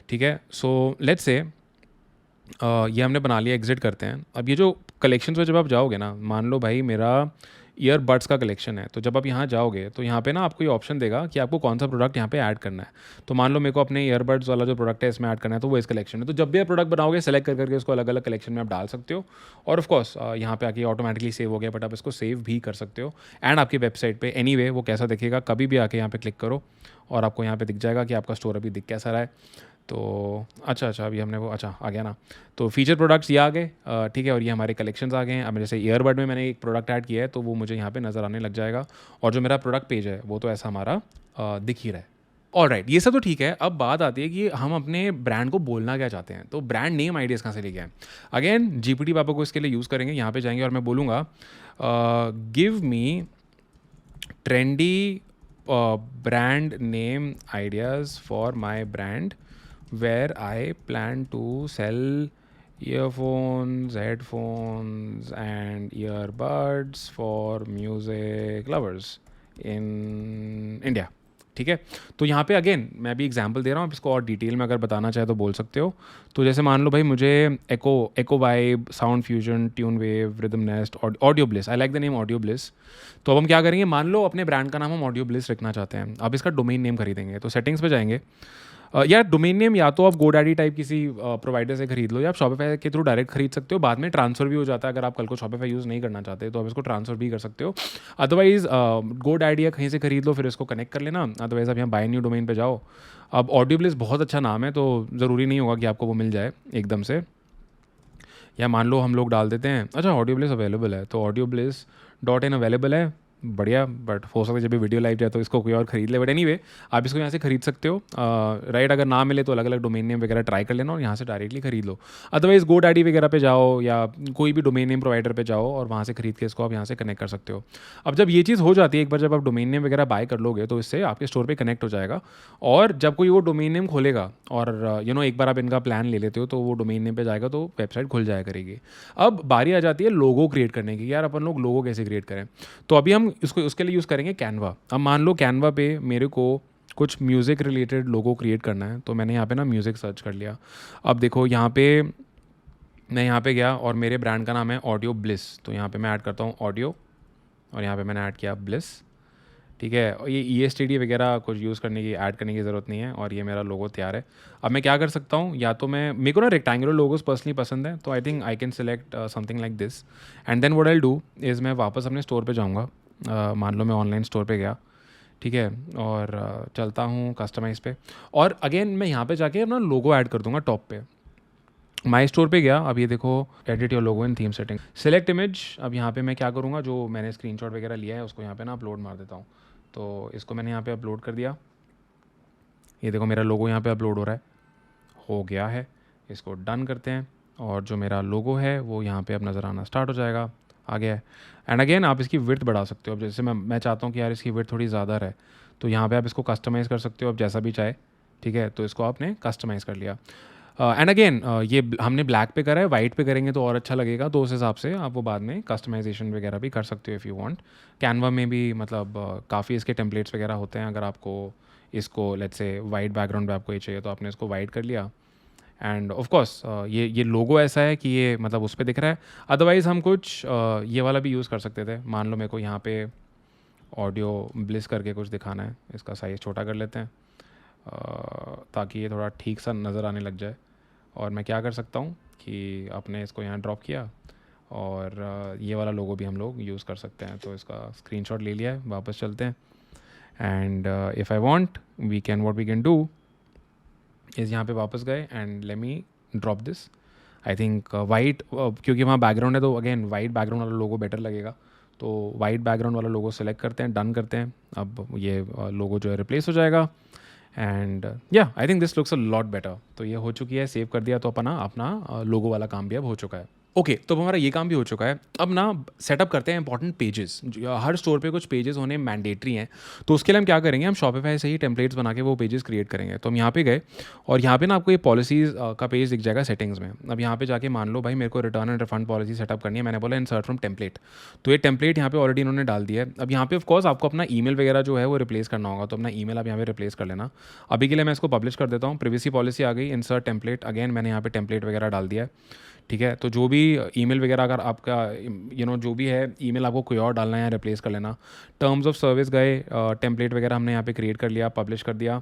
ठीक है। सो लेट्स से ये हमने बना लिया, एग्जिट करते हैं। अब ये जो कलेक्शंस में जब आप जाओगे ना, मान लो भाई मेरा ईयरबड्स का कलेक्शन है, तो जब आप यहाँ जाओगे तो यहाँ पे ना आपको ये ऑप्शन देगा कि आपको कौन सा प्रोडक्ट यहाँ पे ऐड करना है। तो मान लो मेरे को अपने ईयरबड्स वाला जो प्रोडक्ट है इसमें ऐड करना है, तो वो इस कलेक्शन में। तो जब भी आप प्रोडक्ट बनाओगे सेलेक्ट कर करके उसको अलग अलग कलेक्शन में आप डाल सकते हो। और ऑफ कोर्स यहाँ पे आके ऑटोमेटिकली सेव हो गया, बट आप इसको सेव भी कर सकते हो। एंड आपकी वेबसाइट पे एनीवे वो कैसा दिखेगा, कभी भी आके यहाँ पे क्लिक करो और आपको यहाँ पे दिख जाएगा कि आपका स्टोर अभी दिख कैसा रहा है। तो अच्छा अभी हमने वो आ गया ना। तो फीचर प्रोडक्ट्स ये आ गए, ठीक है। और ये हमारे कलेक्शंस आ गए हैं। अब जैसे ईयरबड में मैंने एक प्रोडक्ट ऐड किया है, तो वो मुझे यहाँ पे नज़र आने लग जाएगा। और जो मेरा प्रोडक्ट पेज है वो तो ऐसा हमारा दिख ही रहा है। ऑल राइट, ये सब तो ठीक है। अब बात आती है कि हम अपने ब्रांड को बोलना क्या चाहते हैं। तो ब्रांड नेम आइडियाज़ कहाँ से लेके आए। अगेन जीपीटी पापा को इसके लिए यूज़ करेंगे। यहाँ पे जाएंगे और मैं बोलूँगा give me trendy brand name ideas for my brand where I plan to sell earphones, headphones and earbuds for music lovers in India, ठीक है। तो यहाँ पे अगेन मैं भी एग्जांपल दे रहा हूँ, आप इसको और डिटेल में अगर बताना चाहे तो बोल सकते हो। तो जैसे मान लो भाई मुझे echo vibe, sound fusion, tune wave, rhythm nest, audio bliss, I like the name audio bliss. तो अब हम क्या करेंगे, मान लो अपने ब्रांड का नाम हम ऑडियो ब्लिस रखना चाहते हैं। अब इसका डोमेन नेम खरीदेंगे, तो सेटिंग्स पे जाएंगे। यार डोमेन नेम या तो आप गोडैडी टाइप किसी प्रोवाइडर से खरीद लो, या आप शॉपिफाई के थ्रू डायरेक्ट खरीद सकते हो। बाद में ट्रांसफर भी हो जाता है, अगर आप कल को शॉपिफाई यूज़ नहीं करना चाहते तो आप इसको ट्रांसफर भी कर सकते हो। अदरवाइज़ गोडैडी या कहीं से खरीद लो, फिर इसको कनेक्ट कर लेना। अदरवाइज़ आप यहाँ बाय न्यू डोमेन पे जाओ। अब ऑडियो ब्लिस बहुत अच्छा नाम है, तो ज़रूरी नहीं होगा कि आपको वो मिल जाए एकदम से। या मान लो हम लोग डाल देते हैं, अच्छा ऑडियो ब्लिस अवेलेबल है, तो audio bliss dot in available है, बढ़िया। बट हो सकता है जब भी वीडियो लाइव जाए तो इसको कोई और खरीद ले। बट एनीवे आप इसको यहाँ से खरीद सकते हो, राइट। अगर ना मिले तो अलग अलग डोमेन नेम वगैरह ट्राई कर लेना और यहाँ से डायरेक्टली खरीद लो। अदरवाइज़ गोडैडी वगैरह पे जाओ या कोई भी डोमेन नेम प्रोवाइडर पे जाओ और वहाँ से खरीद के इसको आप यहाँ से कनेक्ट कर सकते हो। अब जब ये चीज़ हो जाती है, एक बार जब आप डोमेन नेम वगैरह बाय कर लोगे तो इससे आपके स्टोर पर कनेक्ट हो जाएगा। और जब कोई वो डोमेन नेम खोलेगा और एक बार आप इनका प्लान ले लेते हो, तो वो डोमेन नेम पे जाएगा तो वेबसाइट खुल जाया करेगी। अब बारी आ जाती है लोगो क्रिएट करने की। यार अपन लोग लोगो कैसे क्रिएट करें, तो अभी हम इसको उसके लिए यूज़ करेंगे कैनवा। अब मान लो कैनवा पे मेरे को कुछ म्यूज़िक रिलेटेड लोगो क्रिएट करना है, तो मैंने यहाँ पे ना म्यूज़िक सर्च कर लिया। अब देखो यहाँ पे मैं यहाँ पे गया और मेरे ब्रांड का नाम है ऑडियो ब्लिस, तो यहाँ पे मैं ऐड करता हूँ ऑडियो और यहाँ पे मैंने ऐड किया ब्लिस, ठीक है। और ये ESTD वगैरह कुछ यूज़ करने की, ऐड करने की ज़रूरत नहीं है। और ये मेरा लोगो तैयार है। अब मैं क्या कर सकता हूँ, या तो मैं, मेरे को ना रेक्टेंगुलर लोगोस पर्सनली पसंद है, तो I think I can select something like this. And then what I do is मैं वापस अपने स्टोर पे जाऊँगा। मान लो मैं ऑनलाइन स्टोर पे गया, ठीक है, और चलता हूँ कस्टमाइज़ पे। और अगेन मैं यहाँ पे जाके अपना लोगो ऐड कर दूँगा टॉप पे। माई स्टोर पे गया, अब ये देखो edit your logo in theme setting, select image. अब यहाँ पे मैं क्या करूँगा, जो मैंने स्क्रीनशॉट वगैरह लिया है उसको यहाँ पे ना अपलोड मार देता हूँ। तो इसको मैंने यहाँ पे अपलोड कर दिया। ये देखो मेरा लोगो यहाँ पे अपलोड हो रहा है, हो गया है। इसको डन करते हैं और जो मेरा लोगो है वो यहाँ पे अब नज़र आना स्टार्ट हो जाएगा, आ गया है। एंड अगेन आप इसकी विड्थ बढ़ा सकते हो। अब जैसे मैं चाहता हूँ कि यार इसकी विड्थ थोड़ी ज़्यादा रहे, तो यहाँ पे आप इसको कस्टमाइज़ कर सकते हो आप जैसा भी चाहे, ठीक है। तो इसको आपने कस्टमाइज़ कर लिया। एंड अगेन हमने ब्लैक पे करा है, वाइट पे करेंगे तो और अच्छा लगेगा, तो उस हिसाब से आप वो बाद में कस्टमाइजेशन वगैरह भी कर सकते हो इफ़ यू वांट। कैनवा में भी मतलब काफ़ी इसके टेम्पलेट्स वगैरह होते हैं। अगर आपको इसको लेट्स से वाइट बैकग्राउंड पे आपको ये चाहिए तो आपने इसको वाइट कर लिया। एंड ऑफ कोर्स ये लोगो ऐसा है कि ये मतलब उस पे दिख रहा है। अदरवाइज़ हम कुछ ये वाला भी यूज़ कर सकते थे। मान लो मेरे को यहाँ पे ऑडियो ब्लिस करके कुछ दिखाना है, इसका साइज़ छोटा कर लेते हैं ताकि ये थोड़ा ठीक सा नज़र आने लग जाए। और मैं क्या कर सकता हूँ कि आपने इसको यहाँ ड्रॉप किया और ये वाला लोगो भी हम लोग यूज़ कर सकते हैं। तो इसका स्क्रीनशॉट ले लिया है, वापस चलते हैं। And if I want we can what we can do is यहाँ पे वापस गए and let me drop this. I think white, क्योंकि वहाँ बैकग्राउंड है तो अगेन वाइट बैकग्राउंड वाला लोगो बेटर लगेगा। तो वाइट बैकग्राउंड वाला लोगो सेलेक्ट करते हैं, डन करते हैं। अब ये लोगो जो है रिप्लेस हो जाएगा। एंड या I think this looks a lot better. तो ये हो चुकी है, सेव कर दिया तो अपना लोगो वाला काम भी अब हो चुका है। ओके तो अब हमारा ये काम भी हो चुका है। अब ना सेटअप करते हैं इंपॉर्टेंट पेजेस। हर स्टोर पे कुछ पेजेस होने मैंडेटरी हैं। तो उसके लिए हम क्या करेंगे, हम शॉपिफाई से ही टेम्पलेट्स बना के वो पेजेस क्रिएट करेंगे। तो हम यहाँ पे गए और यहाँ पे ना आपको ये पॉलिसीज़ का पेज दिख जाएगा सेटिंग्स में। अब यहाँ पे जाके मान लो भाई मेरे को return and refund policy setup करनी है, मैंने बोला इंसर्ट फ्रॉम टेम्पलेट। तो ये टेम्पलेट यहाँ पे ऑलरेडी इन्होंने डाल दिया है। अब यहाँ पे ऑफकोर्स आपको अपना ईमेल वगैरह जो है वो रिप्लेस करना होगा, तो अपना ईमेल आप यहाँ पे रिप्लेस कर लेना। अभी के लिए मैं इसको पब्लिश कर देता हूँ। प्रिवेसी पॉलिसी आ गई, इंसर्ट टेम्पलेट, अगेन मैंने यहाँ पे टेम्पलेट वगैरह डाल दिया है, ठीक है। तो जो भी ईमेल वगैरह अगर आपका जो भी है ईमेल आपको कोई और डालना है या रिप्लेस कर लेना। टर्म्स ऑफ सर्विस गए, टेम्पलेट वगैरह हमने यहाँ पे क्रिएट कर लिया, पब्लिश कर दिया।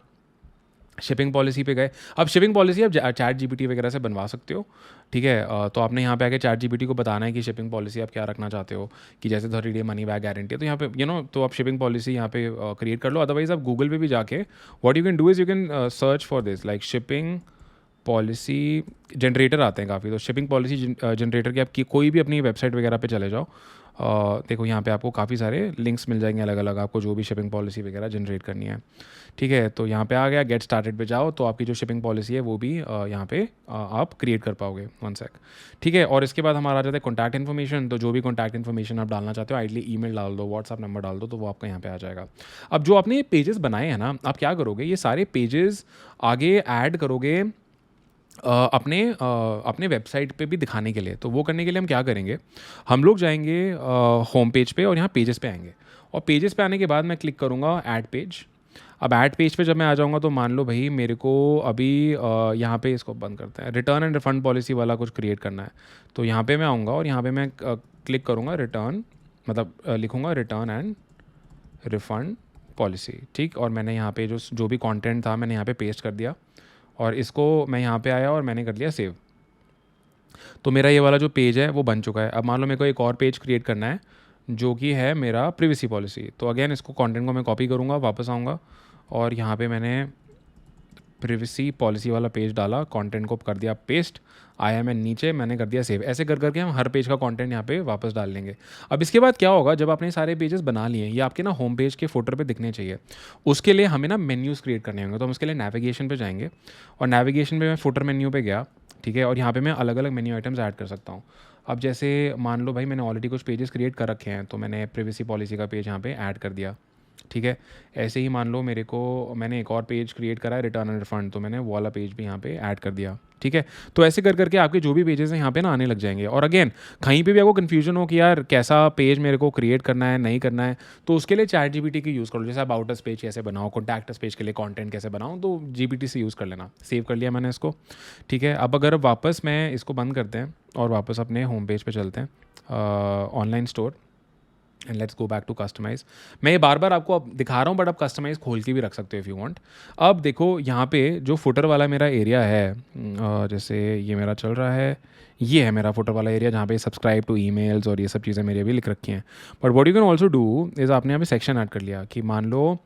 शिपिंग पॉलिसी पे गए। अब शिपिंग पॉलिसी आप चैट जीपीटी वगैरह से बनवा सकते हो, ठीक है। तो आपने यहाँ पे आके चैट जीपीटी को बताना है कि शिपिंग पॉलिसी आप क्या रखना चाहते हो, कि जैसे 30 डे मनी बैक गारंटी है तो यहाँ पे तो आप शिपिंग पॉलिसी यहाँ पे क्रिएट कर लो। अदरवाइज़ आप गूगल पे भी जाके what you can do is you can search for this like shipping policy generator आते हैं काफ़ी। तो शिपिंग पॉलिसी जनरेटर की आपकी कोई भी अपनी वेबसाइट वगैरह पे चले जाओ, देखो यहाँ पे आपको काफ़ी सारे लिंक्स मिल जाएंगे अलग अलग, आपको जो भी शिपिंग पॉलिसी वगैरह जनरेट करनी है, ठीक है। तो यहाँ पे आ गया गेट स्टार्टेड पे जाओ, तो आपकी जो शिपिंग पॉलिसी है वो भी यहाँ पे आप क्रिएट कर पाओगे। वन सेक, ठीक है। और इसके बाद हमारा आ जाता है कॉन्टैक्ट इन्फॉर्मेशन। तो जो भी कॉन्टैक्ट इन्फॉर्मेशन आप डालना चाहते हो, आइडली ईमेल डाल दो, व्हाट्सअप नंबर डाल दो, तो वो आपका यहाँ पे आ जाएगा। अब जो आपने ये पेजेस बनाए हैं ना, आप क्या करोगे, ये सारे पेजेस आगे ऐड करोगे अपने वेबसाइट पे भी दिखाने के लिए। तो वो करने के लिए हम क्या करेंगे, हम लोग जाएंगे होम पेज पे और यहाँ पेजेस पे आएंगे। और पेजेस पे आने के बाद मैं क्लिक करूँगा ऐड पेज। अब ऐड पेज पे जब मैं आ जाऊँगा तो मान लो भाई मेरे को अभी यहाँ पे इसको बंद करते हैं, रिटर्न एंड रिफंड पॉलिसी वाला कुछ क्रिएट करना है। तो यहाँ पे मैं आऊँगा और यहाँ पे मैं क्लिक करूँगा रिटर्न, मतलब लिखूँगा रिटर्न एंड रिफंड पॉलिसी, ठीक। और मैंने यहाँ पे जो भी कंटेंट था मैंने यहाँ पे पेस्ट कर दिया और इसको मैं यहाँ पे आया और मैंने कर लिया सेव। तो मेरा ये वाला जो पेज है वो बन चुका है। अब मान लो मेरे को एक और पेज क्रिएट करना है जो कि है मेरा प्रिवेसी पॉलिसी। तो अगेन इसको कंटेंट को मैं कॉपी करूँगा, वापस आऊँगा और यहाँ पे मैंने प्रिवेसी पॉलिसी वाला पेज डाला, कंटेंट को कर दिया पेस्ट, आया मैं नीचे, मैंने कर दिया सेव। ऐसे कर करके हम हर पेज का कंटेंट यहाँ पे वापस डाल लेंगे। अब इसके बाद क्या होगा, जब आपने सारे पेजेस बना लिए ये आपके ना होम पेज के फुटर पे दिखने चाहिए। उसके लिए हमें ना मेन्यूज़ क्रिएट करने होंगे। तो हम उसके लिए नेविगेशन पे जाएंगे और नेविगेशन पे मैं फुटर मेन्यू पे गया, ठीक है। और यहाँ पे मैं अलग अलग मेन्यू आइटम्स ऐड कर सकता हूँ। अब जैसे मान लो भाई मैंने ऑलरेडी कुछ पेजेस क्रिएट कर रखे हैं, तो मैंने प्रिवेसी पॉलिसी का पेज यहाँ पे ऐड कर दिया, ठीक है। ऐसे ही मान लो मेरे को मैंने एक और पेज क्रिएट करा है रिटर्न एंड रिफंड, तो मैंने वो वाला पेज भी यहाँ पे ऐड कर दिया, ठीक है। तो ऐसे कर करके आपके जो भी पेजेस हैं यहाँ पे ना आने lग जाएंगे। और अगेन कहीं पे भी आपको कन्फ्यूजन हो कि यार कैसा पेज मेरे को क्रिएट करना है नहीं करना है, तो उसके लिए चैट जीपीटी की यूज़ करो। जैसे अबाउट अस पेज कैसे बनाओ, कॉन्टैक्ट अस पेज के लिए कंटेंट कैसे बनाओ, तो जीपीटी से यूज़ कर लेना। सेव कर लिया मैंने इसको, ठीक है। अब अगर वापस मैं इसको बंद करते हैं और वापस अपने होम पेज पे चलते हैं online store and let's go back to customize. मैं ये बार बार आपको अब दिखा रहा हूँ बट आप कस्टमाइज़ खोल के भी रख सकते हो इफ़ यू वांट। अब देखो यहाँ पे जो फुटर वाला मेरा एरिया है, जैसे ये मेरा चल रहा है, ये है मेरा फुटर वाला एरिया जहाँ पे सब्सक्राइब टू ईमेल्स और ये सब चीज़ें मेरी अभी लिख रखी हैं। But what you can also do is आपने यहाँ पे सेक्शन ऐड कर लिया कि मान लो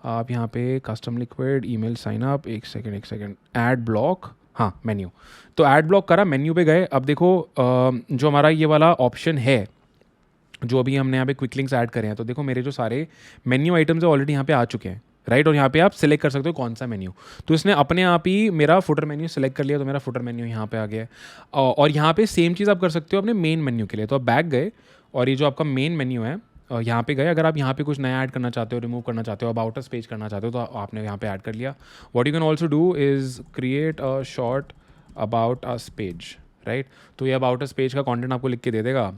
आप यहाँ पे custom liquid email sign up, एक सेकेंड ऐड ब्लॉक, हाँ मेन्यू। तो ऐड ब्लॉक करा, मेन्यू पे गए। अब देखो जो हमारा ये वाला ऑप्शन है, जो अभी हमने यहाँ पे क्विक लिंक्स ऐड करे हैं, तो देखो मेरे जो सारे मेन्यू आइटम्स है ऑलरेडी यहाँ पे आ चुके हैं, राइट। और यहाँ पे आप सिलेक्ट कर सकते हो कौन सा मेन्यू। तो इसने अपने आप ही मेरा फुटर मेन्यू सेलेक्ट कर लिया, तो मेरा फुटर मेन्यू यहाँ पे आ गया है। और यहाँ पे सेम चीज़ आप कर सकते हो अपने मेन मेन्यू के लिए। तो आप बैक गए और ये जो आपका मेन मेन्यू है यहाँ पे गए, अगर आप यहाँ पे कुछ नया ऐड करना चाहते हो, रिमूव करना चाहते हो, अबाउट अस पेज करना चाहते हो, तो आपने यहाँ पे ऐड कर लिया. What you can also do is create a short about us page, right. तो ये अबाउट अस पेज का कंटेंट आपको लिख के दे देगा,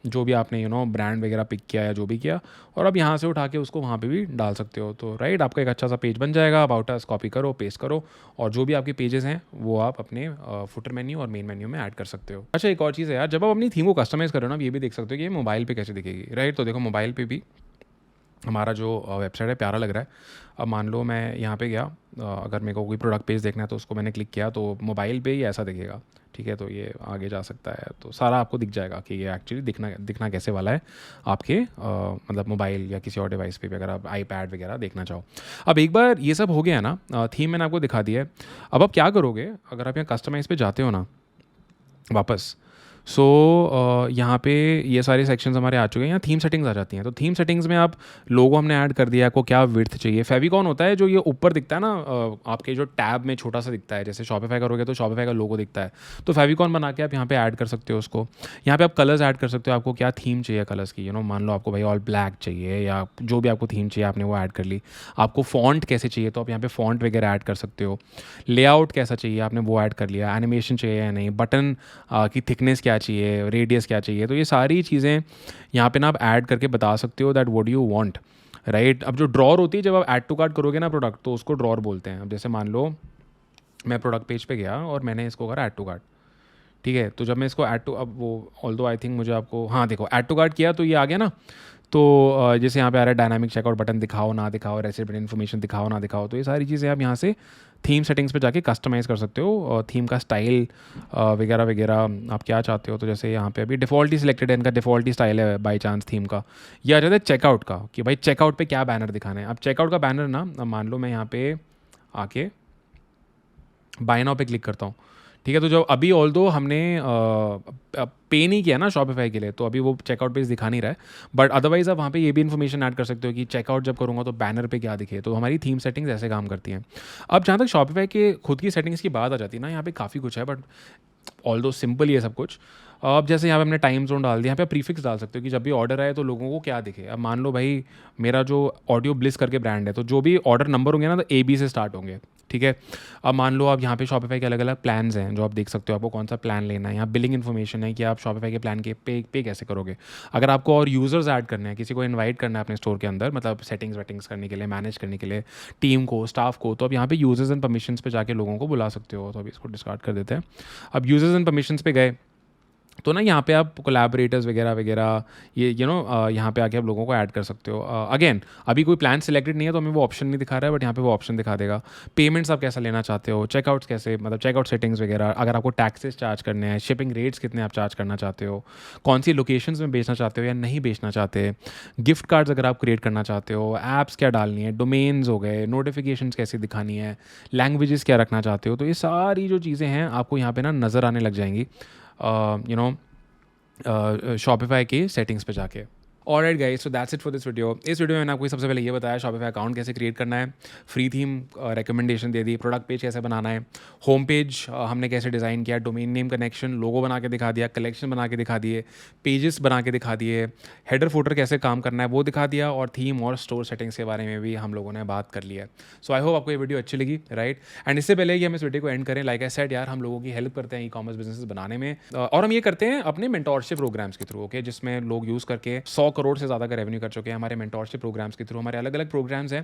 जो भी आपने ब्रांड वगैरह पिक किया या जो भी किया, और आप यहाँ से उठा के उसको वहाँ पे भी डाल सकते हो. तो राइट, आपका एक अच्छा सा पेज बन जाएगा. अबाउट अस कॉपी करो, पेस्ट करो, और जो भी आपके पेजेस हैं वो आप अपने फुटर मेन्यू और मेन मेन्यू में ऐड कर सकते हो. अच्छा, एक और चीज़ है यार, जब आप अपनी थीम को कस्टमाइज़ करो ना, आप ये भी देख सकते हो कि ये मोबाइल पे कैसे दिखेगी, राइट. तो देखो, मोबाइल पे भी हमारा जो वेबसाइट है प्यारा लग रहा है. अब मान लो मैं यहाँ पे गया, अगर मेरे को कोई प्रोडक्ट पेज देखना है तो उसको मैंने क्लिक किया, तो मोबाइल पे ही ऐसा दिखेगा, ठीक है. तो ये आगे जा सकता है, तो सारा आपको दिख जाएगा कि ये एक्चुअली दिखना कैसे वाला है आपके मतलब मोबाइल या किसी और डिवाइस पे भी, अगर आप आईपैड वगैरह देखना चाहो. अब एक बार ये सब हो गया ना, थीम मैंने आपको दिखा दिया है. अब आप क्या करोगे, अगर आप यहाँ कस्टमाइज़ पे जाते हो ना वापस, सो यहाँ पे ये सारे सेक्शंस हमारे आ चुके हैं. यहाँ थीम सेटिंग्स आ जाती हैं. तो थीम सेटिंग्स में आप लोगो हमने ऐड कर दिया, आपको क्या विड्थ चाहिए. फेविकॉन होता है जो ये ऊपर दिखता है ना, आपके जो टैब में छोटा सा दिखता है, जैसे शॉपिफाई करोगे तो शॉपिफाई का लोगो दिखता है, तो फेविकॉन बना के आप यहाँ पे ऐड कर सकते हो उसको. यहाँ पे आप कलर्स ऐड कर सकते हो, आपको क्या थीम चाहिए कलर्स की. मान लो आपको भाई ऑल ब्लैक चाहिए, या जो भी आपको थीम चाहिए आपने वो ऐड कर ली. आपको फॉन्ट कैसे चाहिए, तो आप यहाँ पे फॉन्ट वगैरह ऐड कर सकते हो. लेआउट कैसा चाहिए आपने वो ऐड कर लिया. एनिमेशन चाहिए या नहीं, बटन की थिकनेस क्या चाहिए, रेडियस क्या चाहिए. तो ये सारी चीज़ें यहाँ पे ना आप ऐड करके बता सकते हो that what you want, right. अब जो ड्रॉर होती है, जब आप ऐड टू कार्ट करोगे ना प्रोडक्ट, तो उसको ड्रॉर बोलते हैं. अब जैसे मान लो मैं प्रोडक्ट पेज पे गया और मैंने इसको करा ऐड टू कार्ट, ठीक है. तो जब मैं इसको ऐड टू, अब वो ऑल्दो आई थिंक मुझे आपको, हाँ देखो, ऐड टू कार्ट किया तो ये आ गया ना. तो जैसे यहाँ पे आ रहा है डायनामिक चेकआउट बटन दिखाओ ना दिखाओ, रेसिपी इन्फॉर्मेशन दिखाओ ना दिखाओ. तो ये सारी चीज़ें आप यहाँ से थीम सेटिंग्स पे जाके कस्टमाइज़ कर सकते हो, और थीम का स्टाइल वगैरह वगैरह आप क्या चाहते हो. तो जैसे यहाँ पे अभी डिफ़ॉल्ट ही सिलेक्टेड है, इनका डिफ़ॉल्ट ही स्टाइल है बाई चांस थीम का. ये आ जाता है चेकआउट का, कि भाई चेकआउट पे क्या बैनर दिखाना है. अब चेकआउट का बैनर ना, अब मान लो मैं यहाँ पे आके बाय नाउ पे क्लिक करता हूँ, ठीक है. तो जब अभी ऑल्दो हमने पे नहीं किया ना शॉपिफाई के लिए, तो अभी वो चेकआउट पेज दिखा नहीं रहा है. बट अदरवाइज आप वहाँ पे ये भी इन्फॉर्मेशन ऐड कर सकते हो कि चेकआउट जब करूँगा तो बैनर पे क्या दिखे. तो हमारी थीम सेटिंग्स ऐसे काम करती हैं. अब जहाँ तक शॉपिफाई के खुद की सेटिंग्स की बात आ जाती है ना, यहाँ पे काफ़ी कुछ है, बट ऑल्दो सिंपल ही है सब कुछ. अब जैसे यहाँ पे हमने टाइम जोन डाल दिया, यहाँ पे प्रीफिक्स डाल सकते हो कि जब भी ऑर्डर आए तो लोगों को क्या दिखे. अब मान लो भाई मेरा जो ऑडियो ब्लिस करके ब्रांड है, तो जो भी ऑर्डर नंबर होंगे ना, तो AB से स्टार्ट होंगे, ठीक है. अब मान लो आप यहाँ पे शॉपिफाई के अलग अलग प्लान्स हैं जो आप देख सकते हो, आपको कौन सा प्लान लेना है. यहाँ बिलिंग इन्फॉर्मेशन है कि आप शॉपिफाई के प्लान के पे कैसे करोगे. अगर आपको और यूज़र्स ऐड करने हैं, किसी को इनवाइट करना है अपने स्टोर के अंदर, मतलब सेटिंग्स वेटिंग्स करने के लिए, मैनेज करने के लिए टीम को, स्टाफ को, तो अब यहाँ पे यूजर्स एंड परमिशंस पे जाके लोगों को बुला सकते हो. तो अभी इसको डिस्कार्ड कर देते हैं. अब यूजर्स एंड परमिशंस पे गए तो ना यहाँ पे आप कोलैबोरेटर्स वगैरह वगैरह ये यहाँ पे आके आप लोगों को ऐड कर सकते हो. अगेन अभी कोई प्लान सिलेक्टेड नहीं है तो हमें वो ऑप्शन नहीं दिखा रहा है, बट यहाँ पे वो ऑप्शन दिखा देगा. पेमेंट्स आप कैसा लेना चाहते हो, चेकआउट्स कैसे, मतलब चेकआउट सेटिंग्स वगैरह, अगर आपको टैक्सेस चार्ज करने हैं, शिपिंग रेट्स कितने आप चार्ज करना चाहते हो, कौन सी लोकेशंस में बेचना चाहते हो या नहीं बेचना चाहते, गिफ्ट कार्ड्स अगर आप क्रिएट करना चाहते हो, ऐप्स क्या डालनी है, डोमेन्स हो गए, नोटिफिकेशंस कैसे दिखानी है, लैंग्वेजेस क्या रखना चाहते हो. तो ये सारी जो चीज़ें हैं आपको यहाँ पे ना नज़र आने लग जाएंगी शॉपिफाई की सेटिंग्स पे जाके. Alright guys, so that's it for this video. इस वीडियो में मैंने आपको सबसे पहले ये बताया शॉपिफाई अकाउंट कैसे क्रिएट करना है, फ्री थीम रिकमेंडेशन दे दी, प्रोडक्ट पेज कैसे बनाना है, होम पेज हमने कैसे डिज़ाइन किया, डोमेन नेम कनेक्शन, लोगो बना के दिखा दिया, कलेक्शन बना के दिखा दिए, पेजेस बना के दिखा दिए, हेडर फुटर कैसे काम करना है वो दिखा दिया, और थीम और स्टोर सेटिंग्स के बारे में भी हम लोगों ने बात कर लिया है. सो आई होप आपको ये वीडियो अच्छी लगी, राइट. एंड इससे पहले कि हम इस वीडियो को एंड करें, लाइक आई सेड यार, हम लोगों की हेल्प करते हैं ई कॉमर्स बिजनेस बनाने में, और हम ये करते हैं अपने मेंटोरशिप प्रोग्राम्स के थ्रू, ओके, जिसमें लोग यूज़ करके 100 करोड़ से ज़्यादा का रेवेन्यू कर चुके हैं हमारे मेंटोरशिप प्रोग्राम्स के थ्रू. हमारे अलग अलग प्रोग्राम्स हैं,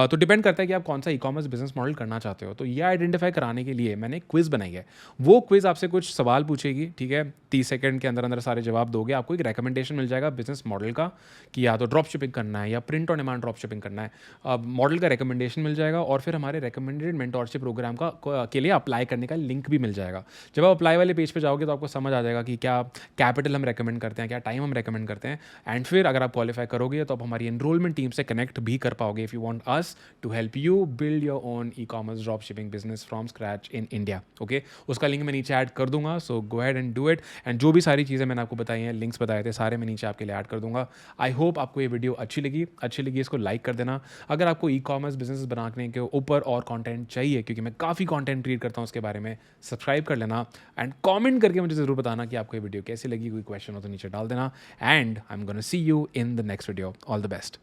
तो डिपेंड करता है कि आप कौन सा ई कॉमर्स बिजनेस मॉडल करना चाहते हो. तो ये आइडेंटिफाई कराने के लिए मैंने एक क्विज़ बनाई है. वो क्विज़ आपसे कुछ सवाल पूछेगी, ठीक है, 30 सेकंड के अंदर अंदर सारे जवाब दोगे, आपको एक रिकमेंडेशन मिल जाएगा बिजनेस मॉडल का, कि या तो ड्रॉप शिपिंग करना है या print on demand drop shipping करना है. मॉडल का रिकमेंडेशन मिल जाएगा, और फिर हमारे रिकमेंडेड मेंटोरशिप प्रोग्राम के लिए अप्लाई करने का लिंक भी मिल जाएगा. जब आप अप्लाई वाले पेज पे जाओगे तो आपको समझ आ जाएगा कि क्या कैपिटल हम रेकमेंड करते हैं, क्या टाइम हम रेकमेंड करते हैं. एंड फिर अगर आप क्वालिफाई करोगे तो आप हमारी एनरोलमेंट टीम से कनेक्ट भी कर पाओगे if you want us to help you build your own e commerce drop shipping business from scratch in India, okay. उसका लिंक मैं नीचे ऐड कर दूंगा, so go ahead and do it. And जो भी सारी चीज़ें मैंने आपको बताई हैं, लिंक्स बताए थे, सारे मैं नीचे आपके लिए ऐड कर दूंगा। आई होप आपको ये वीडियो अच्छी लगी इसको लाइक कर देना। अगर आपको ई कॉमर्स बिजनेस बनाने के ऊपर और कंटेंट चाहिए, क्योंकि मैं काफ़ी कंटेंट क्रिएट करता हूँ उसके बारे में, सब्सक्राइब कर लेना एंड कमेंट करके मुझे ज़रूर बताना कि आपको ये वीडियो कैसी लगी। कोई क्वेश्चन हो तो नीचे डाल देना and I am gonna see you in the next video. All the best.